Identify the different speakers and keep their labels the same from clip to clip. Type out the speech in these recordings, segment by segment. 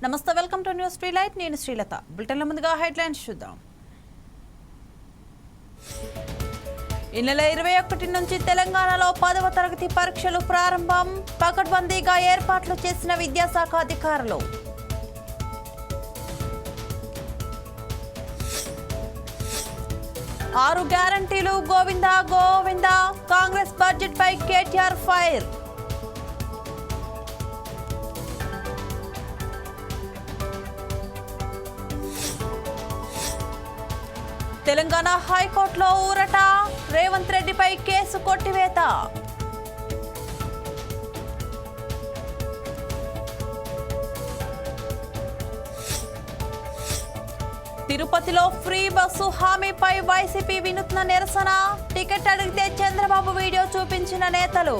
Speaker 1: నమస్తే, welcome to news ట్రీలైట్. నేను శ్రీలత. బులెటిన్ల ముందుగా హెడ్లైన్స్ చూద్దాం. ఈ నెల 21 నుంచి తెలంగాణలో 10వ తరగతి పరీక్షలు ప్రారంభం. పకడ్బందీగా ఏర్పాట్లు చేసిన విద్యాశాఖ అధికారులు. ఆరు గ్యారంటీలు గోవిందా గోవిందా, కాంగ్రెస్ బడ్జెట్ పై కేటీఆర్ ఫైర్. తెలంగాణ హైకోర్టులో ఊరట, రేవంత్ రెడ్డిపై కేసు కొట్టివేత. తిరుపతిలో ఫ్రీ బస్సు హామీపై వైసీపీ వినూత్న నిరసన. టికెట్ అడిగితే చంద్రబాబు వీడియో చూపించిన నేతలు.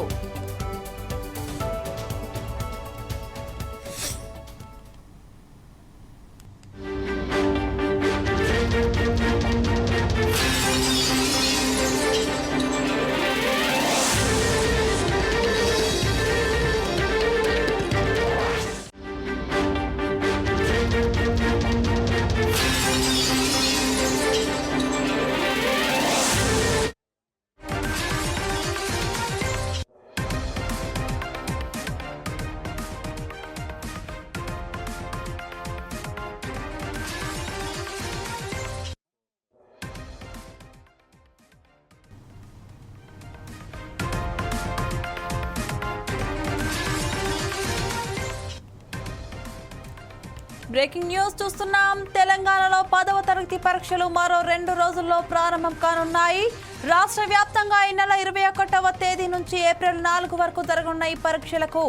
Speaker 1: బ్రేకింగ్ న్యూస్ చూస్తున్నాం. తెలంగాణలో 10వ తరగతి పరీక్షలు మరో 2 రోజుల్లో ప్రారంభం కానున్నాయి. రాష్ట్ర వ్యాప్తంగా ఈ నెల 21వ తేదీ నుంచి ఏప్రిల్ 4 వరకు జరగనున్న ఈ పరీక్షలకు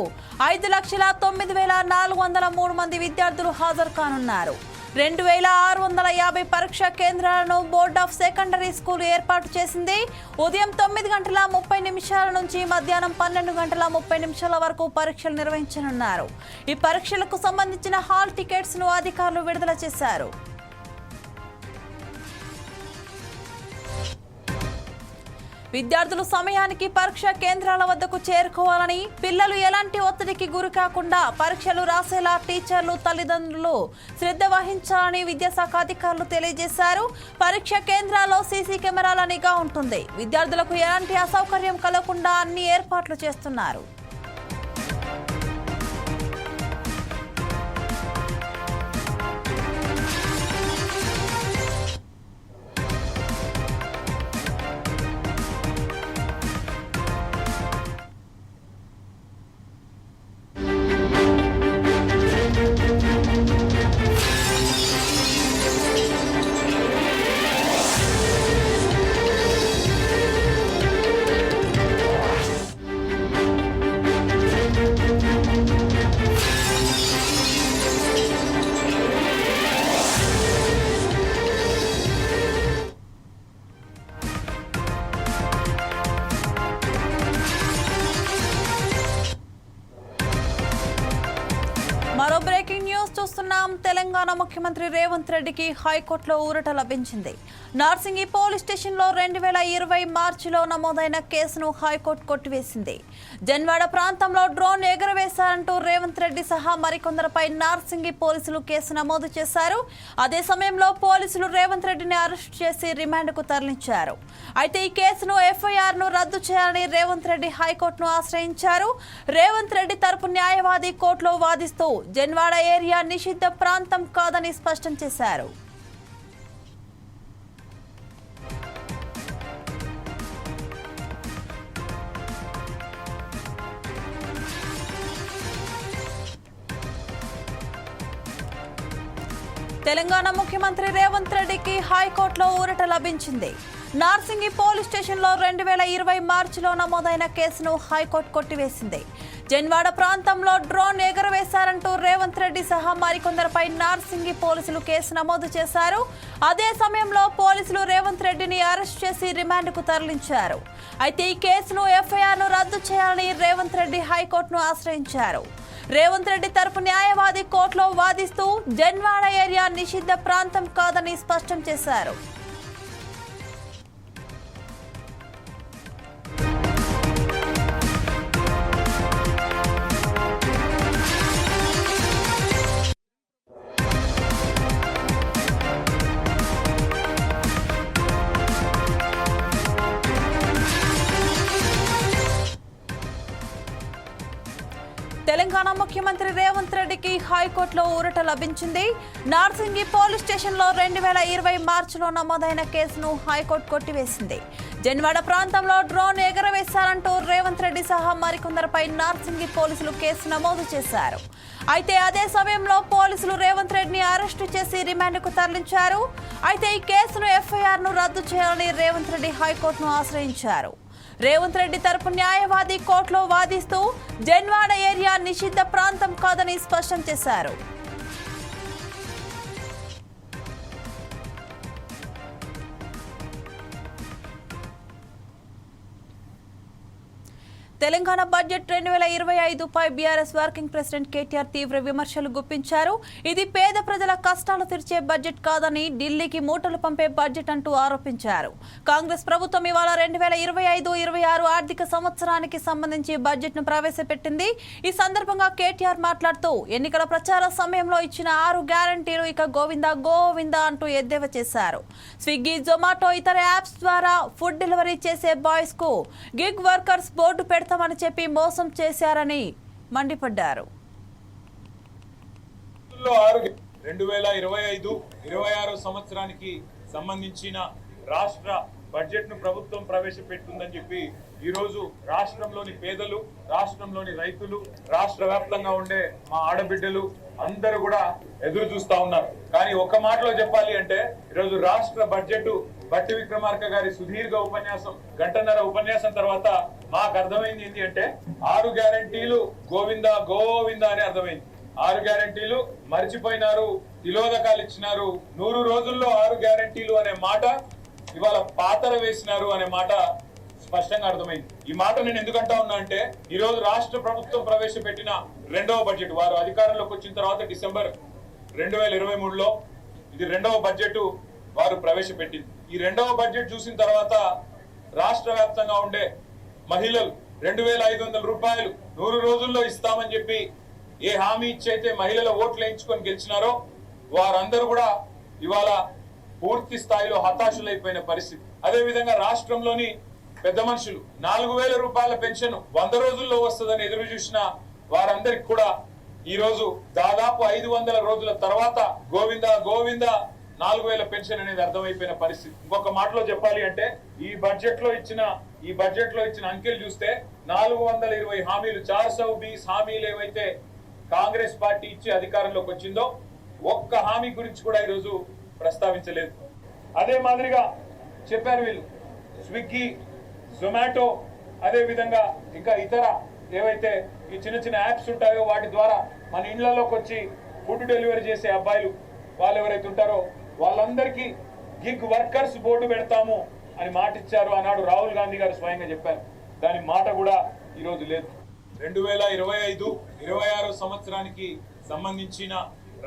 Speaker 1: 5,09,403 మంది విద్యార్థులు హాజరు కానున్నారు. 2,650 పరీక్షా కేంద్రాలను బోర్డ్ ఆఫ్ సెకండరీ స్కూల్ ఏర్పాటు చేసింది. ఉదయం 9:30 నుంచి మధ్యాహ్నం 12:30 వరకు పరీక్షలు నిర్వహించనున్నారు. ఈ పరీక్షలకు సంబంధించిన హాల్ టికెట్స్ ను అధికారులు విడుదల చేశారు. విద్యార్థులు సమయానికి పరీక్షా కేంద్రాల వద్దకు చేరుకోవాలని, పిల్లలు ఎలాంటి ఒత్తిడికి గురి కాకుండా పరీక్షలు రాసేలా టీచర్లు, తల్లిదండ్రులు శ్రద్ధ వహించాలని విద్యాశాఖ అధికారులు తెలియజేశారు. పరీక్షా కేంద్రాల్లో సీసీ కెమెరాల నిఘా ఉంటుంది. విద్యార్థులకు ఎలాంటి అసౌకర్యం కలగకుండా అన్ని ఏర్పాట్లు చేస్తున్నారు. మరో బ్రేకింగ్ న్యూస్ చూస్తున్నాం. తెలంగాణ ముఖ్యమంత్రి రేవంత్ రెడ్డికి హైకోర్టులో ఊరట లభించింది. నార్సింగి పోలీస్ స్టేషన్లో 2020 మార్చిలో నమోదైన కేసును హైకోర్టు కొట్టివేసింది. జన్వాడ ప్రాంతంలో డ్రోన్ ఎగురవేశారంటూ రేవంత్ రెడ్డి సహా మరికొందరిపై నార్సింగి పోలీసులు కేసు నమోదు చేశారు. అదే సమయంలో పోలీసులు రేవంత్ రెడ్డిని అరెస్ట్ చేసి రిమాండ్కు తరలించారు. అయితే ఈ కేసును ఎఫ్ఐఆర్ ను రద్దు చేయాలని రేవంత్ రెడ్డి హైకోర్టును ఆశ్రయించారు. రేవంత్ రెడ్డి తరపు న్యాయవాది కోర్టులో వాదిస్తూ జన్వాడ ఏరియా నిషిద్ధ ప్రాంతం కాదని స్పష్టం చేశారు. తెలంగాణ ముఖ్యమంత్రి రేవంత్ రెడ్డికి హైకోర్టులో ఊరట లభించింది. నార్సింగి పోలీస్ స్టేషన్లో 2020 మార్చిలో నమోదైన కేసును హైకోర్టు కొట్టివేసింది. జన్వాడ ప్రాంతంలో డ్రోన్ ఎగురవేశారంటూ రేవంత్ రెడ్డి సహా మరికొందరిపై నార్సింగి పోలీసులు కేసు నమోదు చేశారు. అదే సమయంలో పోలీసులు రేవంత్ రెడ్డిని అరెస్ట్ చేసి రిమాండ్కు తరలించారు. అయితే ఈ కేసును ఎఫ్ఐఆర్ ను రద్దు చేయాలని రేవంత్ రెడ్డి హైకోర్టును ఆశ్రయించారు. రేవంత్ రెడ్డి తరపు న్యాయవాది కోర్టులో వాదిస్తూ జన్వాడ ఏరియా నిషిద్ధ ప్రాంతం కాదని స్పష్టం చేశారు. ముఖ్యమంత్రి రేవంత్ రెడ్డికి హైకోర్టులో ఊరట లభించింది. నార్సింగి పోలీస్ స్టేషన్లో 2020 మార్చిలో నమోదైన కేసును హైకోర్టు కొట్టివేసింది. జన్వాడ ప్రాంతంలో డ్రోన్ ఎగరవేశారంటూ రేవంత్ రెడ్డి సహా మరికొందరిపై నార్సింగి పోలీసులు కేసు నమోదు చేశారు. అయితే అదే సమయంలో పోలీసులు రేవంత్ రెడ్డిని అరెస్టు చేసి రిమాండ్కు తరలించారు. అయితే ఈ కేసును ఎఫ్ఐఆర్ను రద్దు చేయాలని రేవంత్ రెడ్డి హైకోర్టును ఆశ్రయించారు. రేవంత్ రెడ్డి తరపు న్యాయవాది కోర్టులో వాదిస్తూ జన్వాడ ఏరియా నిషిద్ధ ప్రాంతం కాదని స్పష్టం చేశారు. తెలంగాణ బడ్జెట్ 2025పై బీఆర్ఎస్ వర్కింగ్ ప్రెసిడెంట్ కేటీఆర్ తీవ్ర విమర్శలు గుప్పించారు. ఇది పేద ప్రజల కష్టాలు తీర్చే బడ్జెట్ కాదని, ఢిల్లీకి మూటలు పంపే బడ్జెట్ అంటూ ఆరోపించారు. కాంగ్రెస్ ప్రభుత్వం ఇవాళ 2025-26 ఆర్థిక సంవత్సరానికి సంబంధించి బడ్జెట్ ను ప్రవేశపెట్టింది. ఈ సందర్భంగా కేటీఆర్ మాట్లాడుతూ ఎన్నికల ప్రచార సమయంలో ఇచ్చిన 6 గ్యారంటీలు ఇక గోవిందా గోవిందా అంటూ ఎద్దేవా చేశారు. స్విగ్గీ, జొమాటో ఇతర యాప్స్ ద్వారా ఫుడ్ డెలివరీ చేసే బాయ్స్ కు గిగ్ వర్కర్స్ బోర్డు పెడతామని చెప్పి మోసం చేశారని మండిపడ్డారు.
Speaker 2: 2025-26 సంవత్సరానికి సంబంధించిన రాష్ట్ర బడ్జెట్ ను ప్రభుత్వం ప్రవేశపెట్టిందని చెప్పి ఈ రోజు రాష్ట్రంలోని పేదలు, రాష్ట్రంలోని రైతులు, రాష్ట్ర వ్యాప్తంగా ఉండే మా ఆడబిడ్డలు అందరూ కూడా ఎదురు చూస్తా ఉన్నారు. కానీ ఒక మాటలో చెప్పాలి అంటే ఈరోజు రాష్ట్ర బడ్జెట్ బట్టి విక్రమార్క గారి సుదీర్ఘ ఉపన్యాసం, గంటన్నర ఉపన్యాసం తర్వాత మాకు అర్థమైంది ఏంటి అంటే 6 గ్యారంటీలు గోవిందా గోవిందా అని అర్థమైంది. 6 గ్యారంటీలు మర్చిపోయినారు, తిలోదకాలు ఇచ్చినారు, 100 రోజుల్లో 6 గ్యారంటీలు అనే మాట ఇవాళ పాతర వేసినారు అనే మాట స్పష్టంగా అర్థమైంది. ఈ మాట నేను ఎందుకంటా ఉన్నా అంటే ఈ రోజు రాష్ట్ర ప్రభుత్వం ప్రవేశపెట్టిన 2వ బడ్జెట్, వారు అధికారంలోకి వచ్చిన తర్వాత డిసెంబర్ 2023లో ఇది 2వ బడ్జెట్ వారు ప్రవేశపెట్టింది. ఈ 2వ బడ్జెట్ చూసిన తర్వాత రాష్ట్ర వ్యాప్తంగా ఉండే మహిళలు 2500 రూపాయలు 100 రోజుల్లో ఇస్తామని చెప్పి ఏ హామీ ఇచ్చైతే మహిళల ఓట్లు వేయించుకొని గెలిచినారో వారందరూ కూడా ఇవాళ పూర్తి స్థాయిలో హతాశులైపోయిన పరిస్థితి. అదే విధంగా రాష్ట్రంలోని పెద్ద మనుషులు 4000 రూపాయల పెన్షన్ 100 రోజుల్లో వస్తుందని ఎదురు చూసిన వారందరికి కూడా ఈ రోజు దాదాపు 500 రోజుల తర్వాత గోవిందా గోవిందా 4000 పెన్షన్ అనేది అర్థమైపోయిన పరిస్థితి. ఇంకొక మాటలో చెప్పాలి అంటే ఈ బడ్జెట్ లో ఇచ్చిన అంకెలు చూస్తే 420 హామీలు 420 హామీలు ఏవైతే కాంగ్రెస్ పార్టీ ఇచ్చి అధికారంలోకి వచ్చిందో ఒక్క హామీ గురించి కూడా ఈరోజు ప్రస్తావించలేదు. అదే మాదిరిగా చెప్పారు వీళ్ళు స్విగ్గీ, జొమాటో, అదే విధంగా ఇంకా ఇతర ఏవైతే ఈ చిన్న చిన్న యాప్స్ ఉంటాయో వాటి ద్వారా మన ఇళ్లలోకి వచ్చి ఫుడ్ డెలివరీ చేసే అబ్బాయిలు వాళ్ళు ఎవరైతే ఉంటారో వాళ్ళందరికీ గిగ్ వర్కర్స్ బోర్డు పెడతాము అని మాట ఇచ్చారు. ఆనాడు రాహుల్ గాంధీ గారు స్వయంగా చెప్పారు. దాని మాట కూడా ఈరోజు లేదు. 2025-26 సంవత్సరానికి సంబంధించిన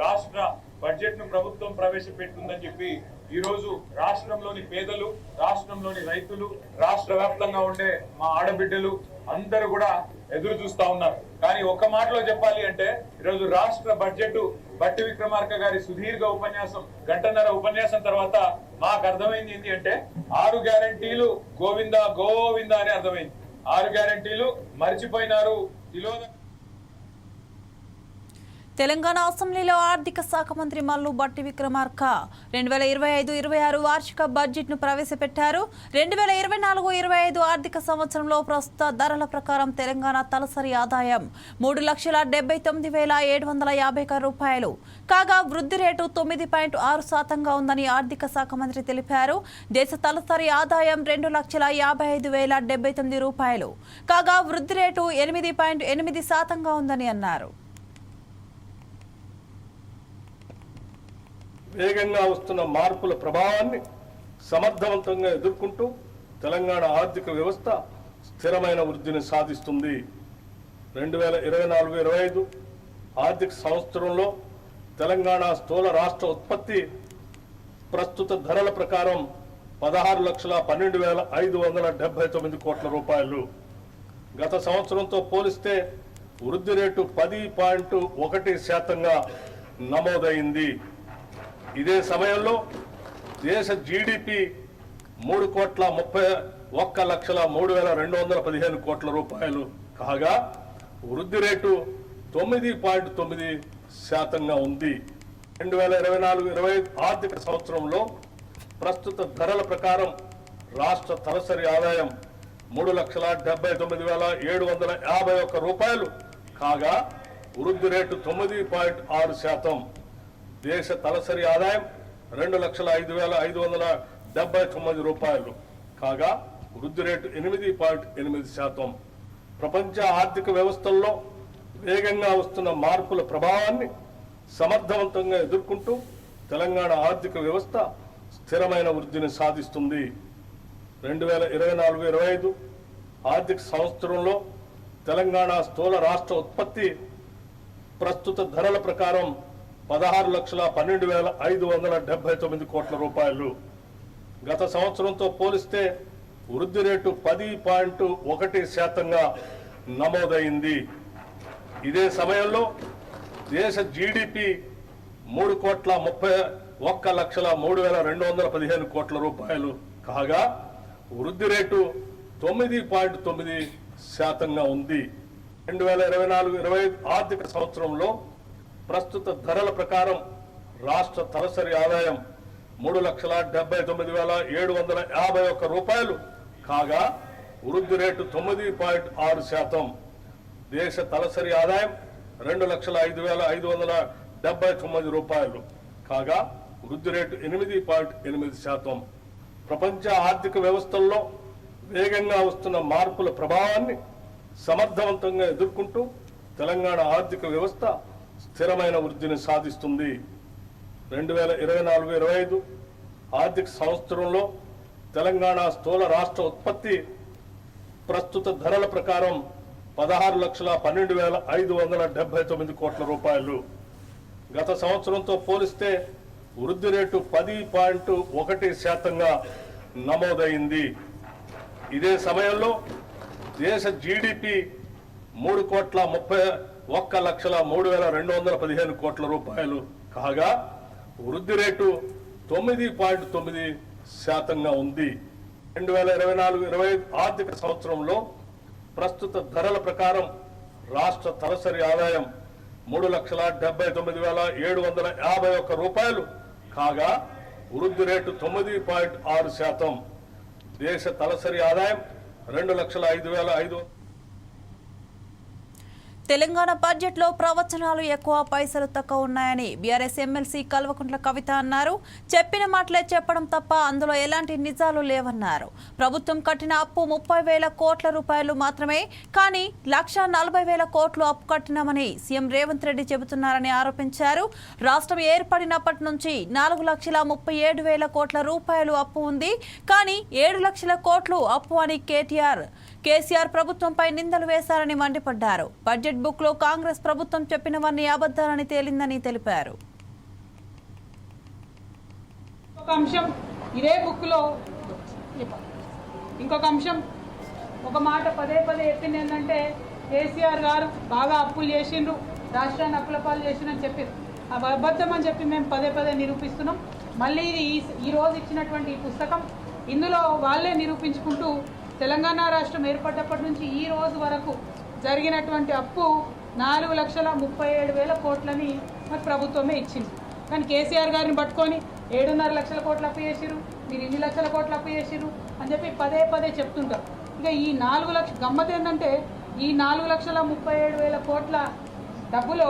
Speaker 2: రాష్ట్ర బడ్జెట్ ను ప్రభుత్వం ప్రవేశపెట్టిందని చెప్పి ఈ రోజు రాష్ట్రంలోని పేదలు, రాష్ట్రంలోని రైతులు, రాష్ట్ర వ్యాప్తంగా ఉండే మా ఆడబిడ్డలు అందరూ కూడా ఎదురు చూస్తా ఉన్నారు. కానీ ఒక మాటలో చెప్పాలి అంటే ఈరోజు రాష్ట్ర బడ్జెట్ బట్టి విక్రమార్క గారి సుదీర్ఘ ఉపన్యాసం, గంటన్నర ఉపన్యాసం తర్వాత మాకు అర్థమైంది ఏంటి అంటే 6 గ్యారంటీలు గోవిందా గోవిందా అని అర్థమైంది. 6 గ్యారంటీలు మర్చిపోయినారు, తిలోదక.
Speaker 1: తెలంగాణ అసెంబ్లీలో ఆర్థిక శాఖ మంత్రి మల్లు భట్టి విక్రమార్క 2025-26 వార్షిక బడ్జెట్ ను ప్రవేశపెట్టారు. 2024-25 ఆర్థిక సంవత్సరంలో ప్రస్తుత ధరల ప్రకారం తెలంగాణ తలసరి ఆదాయం 3,79,750 రూపాయలు కాగా వృద్ధి రేటు 9.6% ఉందని ఆర్థిక శాఖ మంత్రి తెలిపారు. దేశ తలసరి ఆదాయం 2,55,079 రూపాయలు కాగా వృద్ధి రేటు 8.8% ఉందని అన్నారు.
Speaker 3: వేగంగా వస్తున్న మార్పుల ప్రభావాన్ని సమర్థవంతంగా ఎదుర్కొంటూ తెలంగాణ ఆర్థిక వ్యవస్థ స్థిరమైన వృద్ధిని సాధిస్తుంది. 2024-25 ఆర్థిక సంవత్సరంలో తెలంగాణ స్థూల రాష్ట్ర ఉత్పత్తి ప్రస్తుత ధరల ప్రకారం 16,12,579 కోట్ల రూపాయలు. గత సంవత్సరంతో పోలిస్తే వృద్ధి రేటు 10.1% నమోదైంది. ఇదే సమయంలో దేశ జీడిపి 3,31,03,215 కోట్ల రూపాయలు కాగా వృద్ధి రేటు 9.9% ఉంది. 2024-25 ఆర్థిక సంవత్సరంలో ప్రస్తుత ధరల ప్రకారం రాష్ట్ర తలసరి ఆదాయం 3,79,751 రూపాయలు కాగా వృద్ధి రేటు 9.6%. దేశ తలసరి ఆదాయం 2,05,579 రూపాయలు కాగా వృద్ధి రేటు 8.8%. ప్రపంచ ఆర్థిక వ్యవస్థల్లో వేగంగా వస్తున్న మార్పుల ప్రభావాన్ని సమర్థవంతంగా ఎదుర్కొంటూ తెలంగాణ ఆర్థిక వ్యవస్థ స్థిరమైన వృద్ధిని సాధిస్తుంది. 2024-25 ఆర్థిక సంవత్సరంలో తెలంగాణ స్థూల రాష్ట్ర ఉత్పత్తి ప్రస్తుత ధరల ప్రకారం 16,12,579 కోట్ల రూపాయలు. గత సంవత్సరంతో పోలిస్తే వృద్ధి రేటు 10.1%గా నమోదైంది. ఇదే సమయంలో దేశ జీడిపి 3,31,03,215 కోట్ల రూపాయలు కాగా వృద్ధి రేటు 9.9%గా ఉంది. 2024-25 ఆర్థిక సంవత్సరంలో ప్రస్తుత ధరల ప్రకారం రాష్ట్ర తలసరి ఆదాయం 3,79,751 రూపాయలు కాగా వృద్ధి రేటు 9.6%. దేశ తలసరి ఆదాయం 2,05,579 రూపాయలు కాగా వృద్ధి రేటు 8.8%. ప్రపంచ ఆర్థిక వ్యవస్థల్లో వేగంగా వస్తున్న మార్పుల ప్రభావాన్ని సమర్థవంతంగా ఎదుర్కొంటూ తెలంగాణ ఆర్థిక వ్యవస్థ స్థిరమైన వృద్ధిని సాధిస్తుంది. 2024-25 ఆర్థిక సంవత్సరంలో తెలంగాణ స్థూల రాష్ట్ర ఉత్పత్తి ప్రస్తుత ధరల ప్రకారం 16,12,579 కోట్ల రూపాయలు. గత సంవత్సరంతో పోలిస్తే వృద్ధి రేటు 10.1%గా నమోదైంది. ఇదే సమయంలో దేశ జీడిపి 3,31,03,215 కోట్ల రూపాయలు కాగా వృద్ధి రేటు 9.9%గా ఉంది. 2024-25 ఆర్థిక సంవత్సరంలో ప్రస్తుత ధరల ప్రకారం రాష్ట్ర తలసరి ఆదాయం 3,79,751 రూపాయలు కాగా వృద్ధి రేటు 9.6%. దేశ తలసరి ఆదాయం 2,05,500.
Speaker 1: తెలంగాణ బడ్జెట్లో ప్రవచనాలు ఎక్కువ పైసలు తక్కువ ఉన్నాయని బీఆర్ఎస్ ఎమ్మెల్సీ కల్వకుంట్ల కవిత అన్నారు. చెప్పిన మాటలే చెప్పడం తప్ప అందులో ఎలాంటి నిజాలు లేవన్నారు. ప్రభుత్వం కట్టిన అప్పు 30,000 కోట్ల రూపాయలు మాత్రమే, కానీ 1,40,000 కోట్లు అప్పు కట్టినామని సీఎం రేవంత్ రెడ్డి చెబుతున్నారని ఆరోపించారు. రాష్ట్రం ఏర్పడినప్పటి నుంచి 4,37,000 కోట్ల రూపాయలు అప్పు ఉంది, కానీ 7 లక్షల కోట్లు అప్పు అని కేసీఆర్ ప్రభుత్వంపై నిందలు వేశారని మండిపడ్డారు. బడ్జెట్ బుక్ లో కాంగ్రెస్ ప్రభుత్వం చెప్పినవన్నీ అబద్ధాలని తేలిందని తెలిపారు.
Speaker 4: ఇంకొక అంశం ఒక మాట పదే పదే చెప్పింది ఏంటంటే కేసీఆర్ గారు బాగా అప్పులు చేసిండ్రు, రాష్ట్రాన్ని అప్పుల పాలు చేసిండ్రని చెప్పారు. అబద్ధం అని చెప్పి మేము పదే పదే నిరూపిస్తున్నాం. మళ్ళీ ఇది ఈ రోజు ఇచ్చినటువంటి ఈ పుస్తకం, ఇందులో వాళ్ళే నిరూపించుకుంటూ తెలంగాణ రాష్ట్రం ఏర్పడ్డప్పటి నుంచి ఈ రోజు వరకు జరిగినటువంటి అప్పు 4,37,000 కోట్లని మరి ప్రభుత్వమే ఇచ్చింది. కానీ కేసీఆర్ గారిని పట్టుకొని 7.5 లక్షల కోట్లు అప్పు చేసిరు, మీరు 2 లక్షల కోట్లు అప్పు చేసిరు అని చెప్పి పదే పదే చెప్తుంటారు. ఇక ఈ 4 లక్షల గమ్మత్ ఏంటంటే ఈ 4,37,000 కోట్ల డబ్బులో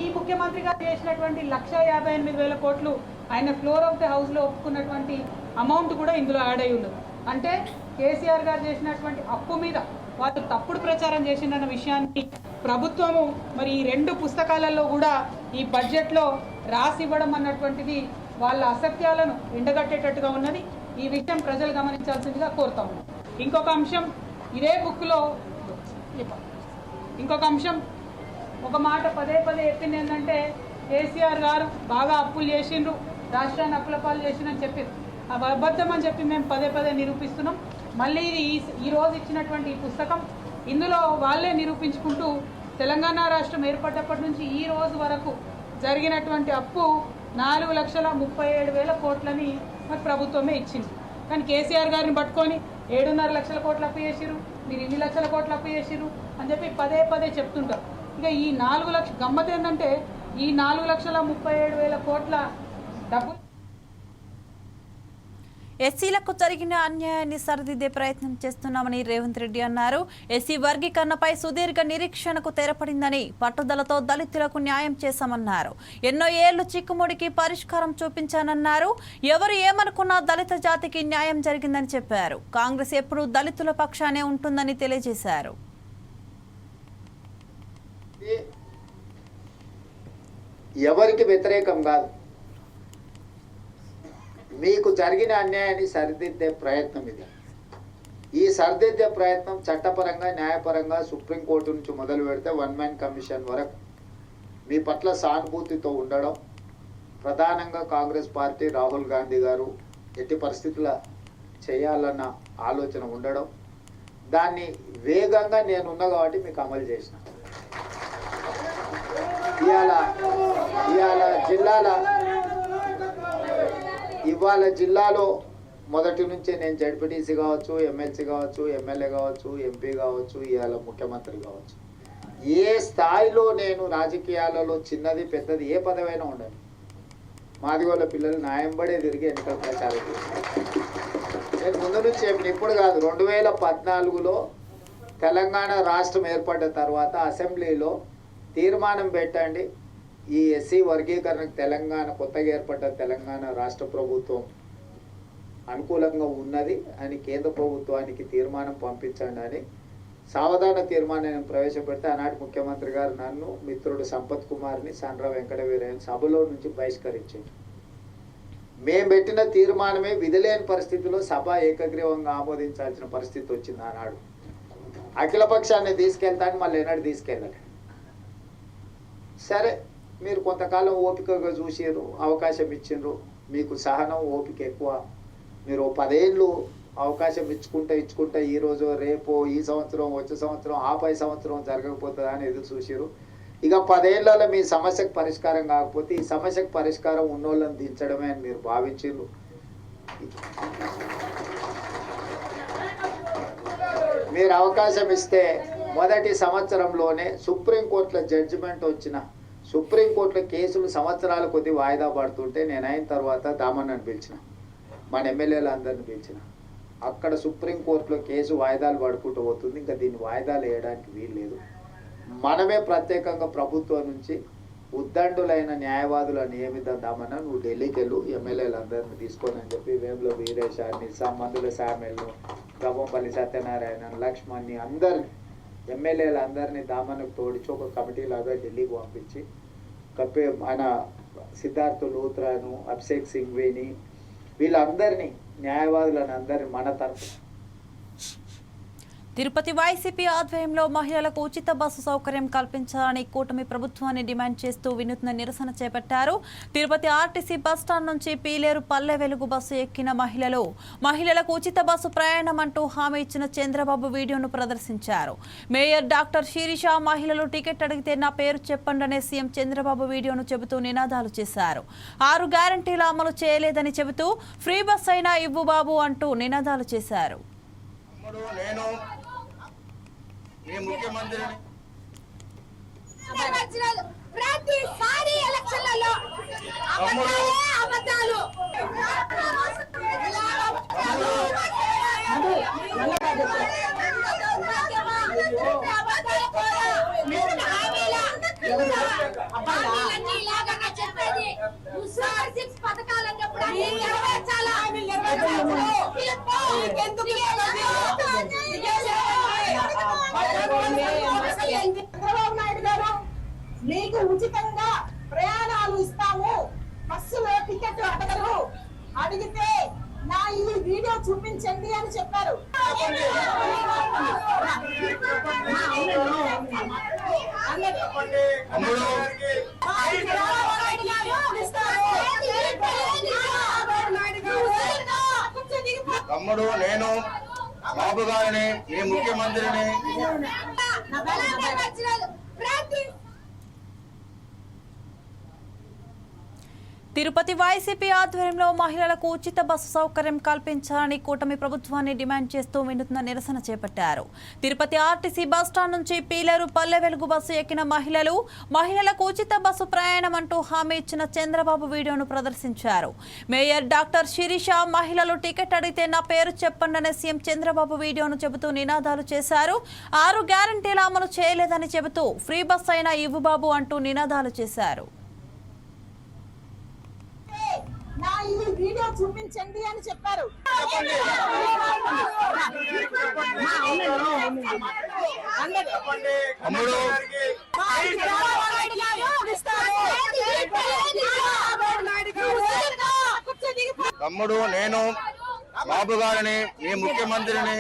Speaker 4: ఈ ముఖ్యమంత్రి గారు చేసినటువంటి 1,58,000 కోట్లు ఆయన ఫ్లోర్ ఆఫ్ ది హౌస్లో ఒప్పుకున్నటువంటి అమౌంట్ కూడా ఇందులో యాడ్ అయి ఉన్నది. అంటే కేసీఆర్ గారు చేసినటువంటి అప్పు మీద వాళ్ళు తప్పుడు ప్రచారం చేసిందన్న విషయాన్ని ప్రభుత్వము మరి ఈ 2 పుస్తకాలలో కూడా ఈ బడ్జెట్లో రాసి ఇవ్వడం అన్నటువంటిది వాళ్ళ అసత్యాలను ఎండగట్టేటట్టుగా ఉన్నది. ఈ విషయం ప్రజలు గమనించాల్సిందిగా కోరుతా ఉన్నాం. ఇంకొక అంశం ఇదే బుక్లో ఒక మాట పదే పదే చెప్పింది ఏంటంటే కేసీఆర్ గారు బాగా అప్పులు చేసిండ్రు, రాష్ట్రాన్ని అప్పుల పాలు చేసిండ్రని చెప్పారు. అబద్ధం అని చెప్పి మేము పదే పదే నిరూపిస్తున్నాం. మళ్ళీ ఇది ఈ రోజు ఇచ్చినటువంటి ఈ పుస్తకం, ఇందులో వాళ్ళే నిరూపించుకుంటూ తెలంగాణ రాష్ట్రం ఏర్పడ్డప్పటి నుంచి ఈ రోజు వరకు జరిగినటువంటి అప్పు 4,37,000 కోట్లని మరి ప్రభుత్వమే ఇచ్చింది. కానీ కేసీఆర్ గారిని పట్టుకొని 7.5 లక్షల కోట్లు అప్పు చేసిరు, మీరు 2 లక్షల కోట్లు అప్పు చేసిరు అని చెప్పి పదే పదే చెప్తుంటారు. ఇక ఈ 4 లక్షల గమ్మత్ ఏంటంటే ఈ 4,37,000 కోట్ల డబ్బు
Speaker 1: ఎస్సీలకు జరిగిన అన్యాయాన్ని సరిదిద్దే ప్రయత్నం చేస్తున్నామని రేవంత్ రెడ్డి అన్నారు. ఎస్సీ వర్గీకరణపై సుదీర్ఘ నిరీక్షణకు తెరపడిందని, పట్టుదలతో దళితులకు న్యాయం చేశామన్నారు. ఎన్నో ఏళ్లు చిక్కుముడికి పరిష్కారం చూపించానన్నారు. ఎవరు ఏమనుకున్నా దళిత జాతికి న్యాయం జరిగిందని చెప్పారు. కాంగ్రెస్ ఎప్పుడూ దళితుల పక్షానే ఉంటుందని తెలియజేశారు.
Speaker 5: ఎవరికి వ్యతిరేకం కాదు, మీకు జరిగిన అన్యాయాన్ని సరిదిద్దే ప్రయత్నం ఇది. ఈ సరిదిద్దే ప్రయత్నం చట్టపరంగా న్యాయపరంగా సుప్రీంకోర్టు నుంచి మొదలు పెడితే 1 మ్యాన్ కమిషన్ వరకు మీ పట్ల సానుభూతితో ఉండడం, ప్రధానంగా కాంగ్రెస్ పార్టీ రాహుల్ గాంధీ గారు ఎట్టి పరిస్థితుల్లో చేయాలన్న ఆలోచన ఉండడం, దాన్ని వేగంగా నేనున్నా కాబట్టి మీకు అమలు చేసిన. ఇవాళ జిల్లాలో మొదటి నుంచే నేను జడ్పీటీసీ కావచ్చు, ఎమ్మెల్సీ కావచ్చు, ఎమ్మెల్యే కావచ్చు, ఎంపీ కావచ్చు, ఇవాళ ముఖ్యమంత్రి కావచ్చు, ఏ స్థాయిలో నేను రాజకీయాలలో చిన్నది పెద్దది ఏ పదవైనా ఉండాలి, మాదిగోళ్ళ పిల్లలు న్యాయంబడే తిరిగి ఎన్నికల ప్రచారం చేశాను. నేను ముందు నుంచి ఇప్పుడు కాదు, 2014లో తెలంగాణ రాష్ట్రం ఏర్పడ్డ తర్వాత అసెంబ్లీలో తీర్మానం పెట్టండి, ఈ ఎస్సీ వర్గీకరణకు తెలంగాణ కొత్తగా ఏర్పడ్డ తెలంగాణ రాష్ట్ర ప్రభుత్వం అనుకూలంగా ఉన్నది అని కేంద్ర ప్రభుత్వానికి తీర్మానం పంపించండి అని సావధాన తీర్మానాన్ని ప్రవేశపెడితే ఆనాటి ముఖ్యమంత్రి గారు నన్ను, మిత్రుడు సంపత్ కుమార్ని, సండ్ర వెంకటవీరయ్యని సభలో నుంచి బహిష్కరించారు. మేము పెట్టిన తీర్మానమే విధిలేని పరిస్థితిలో సభ ఏకగ్రీవంగా ఆమోదించాల్సిన పరిస్థితి వచ్చింది. ఆనాడు అఖిలపక్షాన్ని తీసుకెళ్తాను, మళ్ళీ ఏనాడు తీసుకెళ్ళాలి. సరే, మీరు కొంతకాలం ఓపికగా చూసారు, అవకాశం ఇచ్చిండ్రు, మీకు సహనం ఓపిక ఎక్కువ. మీరు 10 ఏళ్ళు అవకాశం ఇచ్చుకుంటా ఈరోజు రేపు ఈ సంవత్సరం వచ్చే సంవత్సరం ఆపై సంవత్సరం జరగకపోతుందా అని ఎదురు చూసారు. ఇక 10 ఏళ్లలో మీ సమస్యకు పరిష్కారం కాకపోతే ఈ సమస్యకు పరిష్కారం ఉన్నోళ్ళని దించడమే అని మీరు భావించారు. మీరు అవకాశం ఇస్తే మొదటి సంవత్సరంలోనే సుప్రీంకోర్టులో జడ్జిమెంట్ వచ్చిన, సుప్రీంకోర్టులో కేసులు సంవత్సరాల కొద్ది వాయిదా పడుతుంటే నేను అయిన తర్వాత దామన్నని పిలిచిన, మన ఎమ్మెల్యేలు అందరిని పిలిచిన. అక్కడ సుప్రీంకోర్టులో కేసు వాయిదాలు పడుకుంటూ పోతుంది, ఇంకా దీన్ని వాయిదాలు వేయడానికి వీలు లేదు. మనమే ప్రత్యేకంగా ప్రభుత్వం నుంచి ఉద్దండులైన న్యాయవాదులను నియమిద్దామన్నా, నువ్వు ఢిల్లీకి వెళ్ళు, ఎమ్మెల్యేలు అందరిని తీసుకొని అని చెప్పి వేముల వీరేశాన్ని, మందుల సామెల్ను, గవ్వంపల్లి సత్యనారాయణ, లక్ష్మణ్ని అందరిని ఎమ్మెల్యేలు అందరినీ దామన్నకు తోడించి ఒక కమిటీ లాగా ఢిల్లీకి పంపించి ఆయన సిద్ధార్థ లూత్రాను, అభిషేక్ సింఘ్వీని, వీళ్ళందరినీ న్యాయవాదులను అందరినీ మన తరఫు.
Speaker 1: తిరుపతి వైసీపీ ఆధ్వర్యంలో మహిళలకు ఉచిత బస్సు సౌకర్యం కల్పించాలని కూటమి ప్రభుత్వాన్ని డిమాండ్ చేస్తూ వినూత్న నిరసన చేపట్టారు. తిరుపతి ఆర్టీసీ బస్టాండ్ నుంచి పీలేరు పల్లె వెలుగు బస్సు ఎక్కిన మహిళలకు ఉచిత బస్సు ప్రయాణం అంటూ హామీ ఇచ్చిన చంద్రబాబు వీడియోను ప్రదర్శించారు. మేయర్ డాక్టర్ శిరీష మహిళలు టికెట్ అడిగితే నా పేరు చెప్పండి అనే సీఎం చంద్రబాబు వీడియోను చెబుతూ నినాదాలు చేశారు. 6 గ్యారంటీలు అమలు చేయలేదని చెబుతూ ఫ్రీ బస్ అయినా ఇవ్వు బాబు అంటూ నినాదాలు చేశారు.
Speaker 6: ప్రతిసారి ఎలక్షన్లలో అబద్ధాలు చెప్పేది పథకాలన్నప్పుడు చంద్రబాబు నాయుడు గారు మీకు ఉచితంగా ప్రయాణాలు ఇస్తాము, బస్సులో టికెట్ అడగరు, అడిగితే నా ఈ వీడియో చూపించండి అని చెప్పారు.
Speaker 7: తమ్ముడు నేను బాబు గారిని ఈ ముఖ్యమంత్రిని
Speaker 1: తిరుపతి వైసీపీ ఆధ్వర్యంలో మహిళలకు ఉచిత బస్సు సౌకర్యం కల్పించాలని కూటమి ప్రభుత్వాన్ని డిమాండ్ చేస్తూ వినూత్న నిరసన చేపట్టారు. తిరుపతి ఆర్టీసీ బస్టాండ్ నుంచి పీలేరు పల్లె వెలుగు బస్సు ఎక్కిన మహిళలకు ఉచిత బస్సు ప్రయాణం అంటూ హామీ ఇచ్చిన చంద్రబాబు వీడియోను ప్రదర్శించారు. మేయర్ డాక్టర్ శిరీష మహిళలు టికెట్ అడిగితే నా పేరు చెప్పండి సీఎం చంద్రబాబు వీడియోను చెబుతూ నినాదాలు చేశారు. 6 గ్యారంటీలు అమలు చేయలేదని చెబుతూ ఫ్రీ బస్ అయినా ఇవ్వు బాబు అంటూ నినాదాలు చేశారు.
Speaker 6: నా ఈ వీడియో చూపించండి అని చెప్పారు.
Speaker 7: తమ్ముడు నేను బాబు గారిని మీ ముఖ్యమంత్రిని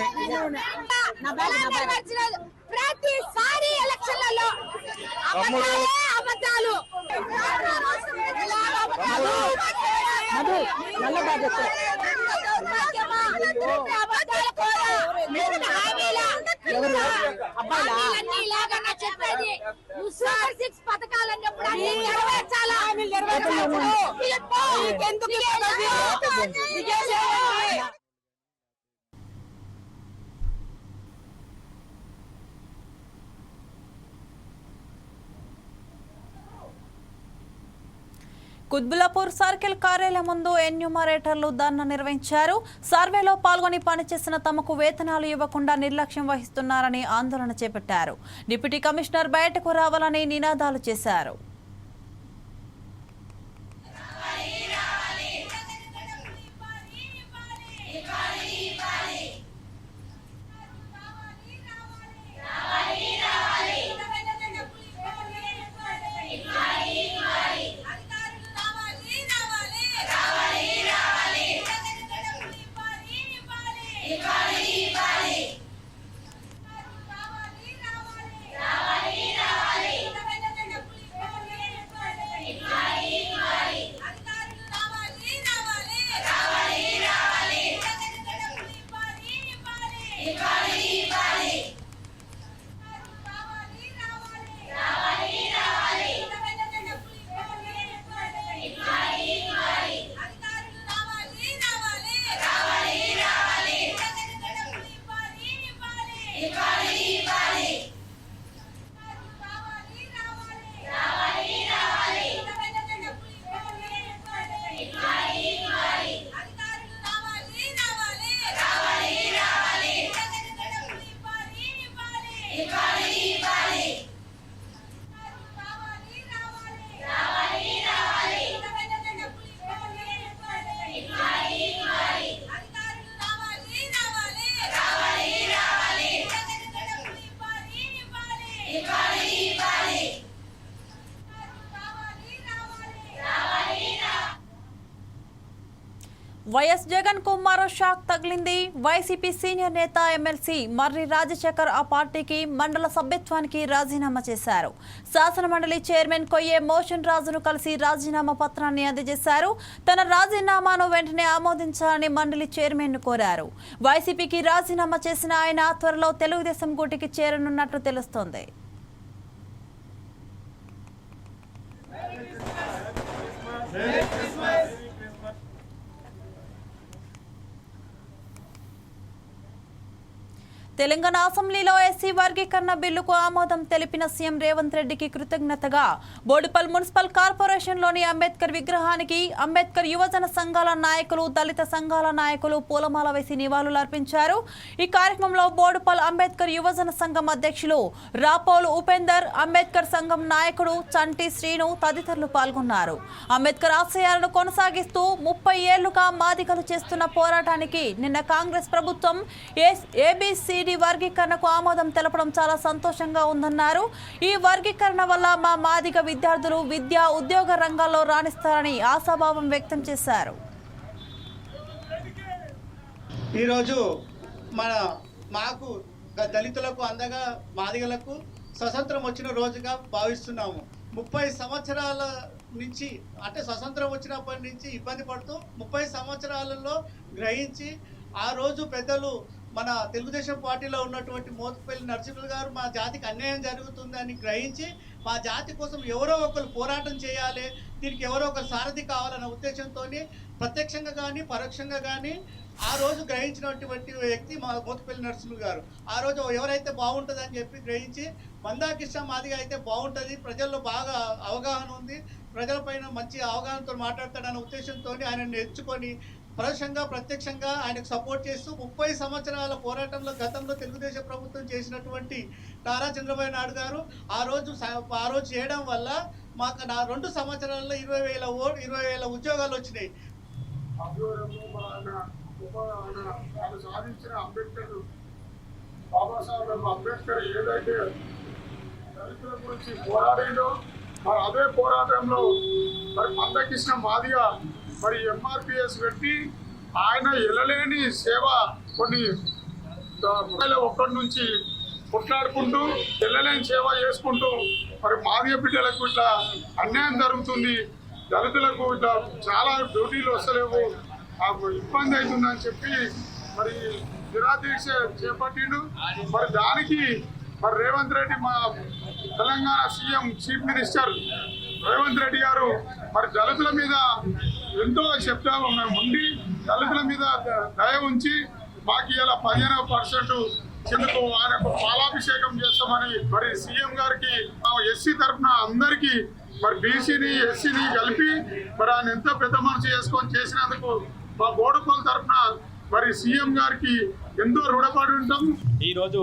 Speaker 6: ప్రతిసారి ఎలక్షన్లలో
Speaker 7: తమ్ముడు
Speaker 6: అబద్ధాలు చెప్పేది సూపర్ 6 పథకాలన్నప్పుడు అన్ని నెరవేర్చాలా?
Speaker 1: కుత్బుల్లాపూర్ సర్కిల్ కార్యాలయం ముందు ఎన్యూమరేటర్లు ధర్నా నిర్వహించారు. సర్వేలో పాల్గొని పనిచేసిన తమకు వేతనాలు ఇవ్వకుండా నిర్లక్ష్యం వహిస్తున్నారని ఆందోళన చేపట్టారు. డిప్యూటీ కమిషనర్ బయటకు రావాలని నినాదాలు చేశారు. వైఎస్ జగన్ కు మరో షాక్ తగిలింది. వైసీపీ సీనియర్ నేత ఎమ్మెల్సీ మర్రి రాజశేఖర్ ఆ పార్టీకి మండల సభ్యత్వానికి రాజీనామా చేశారు. శాసనమండలి చైర్మన్ కొయ్యే మోషన్ రాజును కలిసి రాజీనామా పత్రాన్ని అందజేశారు. తన రాజీనామాను వెంటనే ఆమోదించాలని మండలి చైర్మన్ ను కోరారు. వైసీపీకి రాజీనామా చేసిన ఆయన త్వరలో తెలుగుదేశం గూటికి చేరనున్నట్లు తెలుస్తోంది. తెలంగాణ అసెంబ్లీలో ఎస్సీ వర్గీకరణ బిల్లుకు ఆమోదం తెలిపిన సీఎం రేవంత్ రెడ్డికి కృతజ్ఞతగా బోడుపల్ మున్సిపల్ కార్పొరేషన్లోని అంబేద్కర్ విగ్రహానికి అంబేద్కర్ యువజన సంఘాల నాయకులు, దళిత సంఘాల నాయకులు పూలమాల వేసి నివాళులర్పించారు. ఈ కార్యక్రమంలో బోడుపల్ అంబేద్కర్ యువజన సంఘం అధ్యక్షులు రాపోలు ఉపేందర్, అంబేద్కర్ సంఘం నాయకుడు చంటి శ్రీను తదితరులు పాల్గొన్నారు. అంబేద్కర్ ఆశయాలను కొనసాగిస్తూ 30 ఏళ్లుగా మాదిగలు చేస్తున్న పోరాటానికి నిన్న కాంగ్రెస్ ప్రభుత్వం ఏబిసిడి వర్గీకరణకు ఆమోదం తెలపడం చాలా సంతోషంగా ఉందన్నారు. ఈ వర్గీకరణ వల్ల మా మాదిగ విద్యార్థులు విద్యా ఉద్యోగ రంగాల్లో రాణిస్తారని ఆశాభావం వ్యక్తం చేశారు.
Speaker 8: ఈరోజు మాకు దళితులకు అందగా మాదిగలకు స్వతంత్రం వచ్చిన రోజుగా భావిస్తున్నాము. 30 సంవత్సరాల నుంచి అంటే స్వతంత్రం వచ్చినప్పటి నుంచి ఇబ్బంది పడుతూ 30 సంవత్సరాలలో గ్రహించి ఆ రోజు పెద్దలు మన తెలుగుదేశం పార్టీలో ఉన్నటువంటి మోత్కుపల్లి నరసింహులు గారు మా జాతికి అన్యాయం జరుగుతుందని గ్రహించి మా జాతి కోసం ఎవరో ఒకరు పోరాటం చేయాలి, దీనికి ఎవరో ఒకరు సారథి కావాలన్న ఉద్దేశంతో ప్రత్యక్షంగా కానీ పరోక్షంగా కానీ ఆ రోజు గ్రహించినటువంటి వ్యక్తి మా మోత్కుపల్లి నరసింహులు గారు. ఆ రోజు ఎవరైతే బాగుంటుందని చెప్పి గ్రహించి మందాకృష్ణ మాదిగా అయితే బాగుంటుంది, ప్రజల్లో బాగా అవగాహన ఉంది, ప్రజలపైన మంచి అవగాహనతో మాట్లాడతాడన్న ఉద్దేశంతో ఆయనను ఎంచుకొని పరోక్షంగా ప్రత్యక్షంగా ఆయనకు సపోర్ట్ చేస్తూ 30 సంవత్సరాల పోరాటంలో గతంలో తెలుగుదేశం ప్రభుత్వం చేసినటువంటి నారా చంద్రబాబు నాయుడు గారు ఆ రోజు చేయడం వల్ల మాకు 2 సంవత్సరాల్లో 20,000 ఉద్యోగాలు వచ్చినాయి.
Speaker 9: సాధించిన అంబేద్కర్, బాబాసాహెబ్ అంబేద్కర్ ఏదైతే దళితుల గురించి పోరాడిండో మరి అదే పోరాటంలో మరి మందకృష్ణ మాదిగా మరి ఎంఆర్పిఎస్ పెట్టి ఆయన ఎలలేని సేవ కొన్ని 2001 నుంచి కొట్లాడుకుంటూ ఎల్లలేని సేవ చేసుకుంటూ మరి మాదిగ బిడ్డలకు ఇట్లా అన్యాయం జరుగుతుంది, దళితులకు ఇట్లా చాలా డ్యూటీలు వస్తలేవు, ఇబ్బంది అవుతుందని చెప్పి మరి నిరాదీక్ష చేపట్టిండు. మరి దానికి మరి రేవంత్ రెడ్డి మా Telangana CM chief minister Revanth Reddy గారు మరి దళితుల మీద ఎంతో చెప్తా ఉండి దళితుల మీద దయ ఉంచి మాకు ఇలా 15% కిందకు ఆయనకు పాలాభిషేకం చేస్తామని మరి సీఎం గారికి ఎస్సీ తరఫున అందరికీ మరి బీసీని ఎస్సీని కలిపి మరి ఆయన ఎంత పెద్ద మనసు చేసుకొని చేసినందుకు మా బోడుకోల తరఫున మరి సీఎం గారికి ఎంతో రుణపడి ఉంటాం.
Speaker 2: ఈరోజు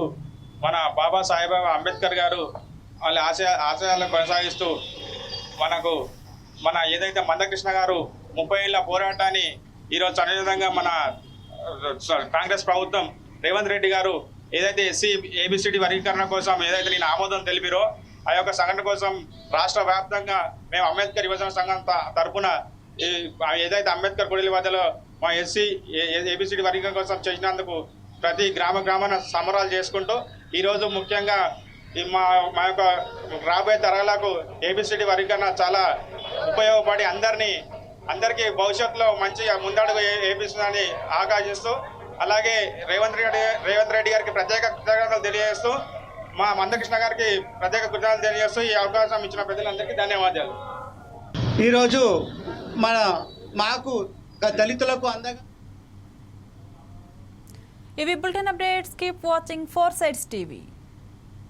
Speaker 2: మన బాబాసాహెబ్ అంబేద్కర్ గారు వాళ్ళ ఆశయాలను కొనసాగిస్తూ మన ఏదైతే మందకృష్ణ గారు 30 ఏళ్ల పోరాటాన్ని ఈరోజు అదేవిధంగా మన కాంగ్రెస్ ప్రభుత్వం రేవంత్ రెడ్డి గారు ఏదైతే ఎస్సీ ఏబిసిడి వర్గీకరణ కోసం ఏదైతే నేను ఆమోదం తెలిపిరో ఆ యొక్క సంఘటన కోసం రాష్ట్ర వ్యాప్తంగా మేము అంబేద్కర్ యువజన సంఘం తరఫున ఏదైతే అంబేద్కర్ గుడిల వద్దలో మా ఎస్సీ ఏబిసిడి వర్గీకరణ కోసం చేసినందుకు ప్రతి గ్రామాన సంబరాలు చేసుకుంటూ ఈరోజు ముఖ్యంగా మా యొక్క రాబోయే తరాలకు ఏబిసిడి వర్గీకరణ చాలా ఉపయోగపడి అందరికీ భవిష్యత్తులో మంచిగా ముందడుగు వేపిస్తుందని ఆకాంక్షిస్తూ అలాగే రేవంత్ రెడ్డి గారికి ప్రత్యేక కృతజ్ఞతలు తెలియజేస్తూ మా మందకృష్ణ గారికి ప్రత్యేక కృతజ్ఞతలు తెలియజేస్తూ ఈ అవకాశం ఇచ్చిన ప్రజలందరికీ ధన్యవాదాలు.
Speaker 8: ఈరోజు మాకు దళితులకు అందగా
Speaker 1: ఇవి bulletin updates. Keep watching 4 Sides TV.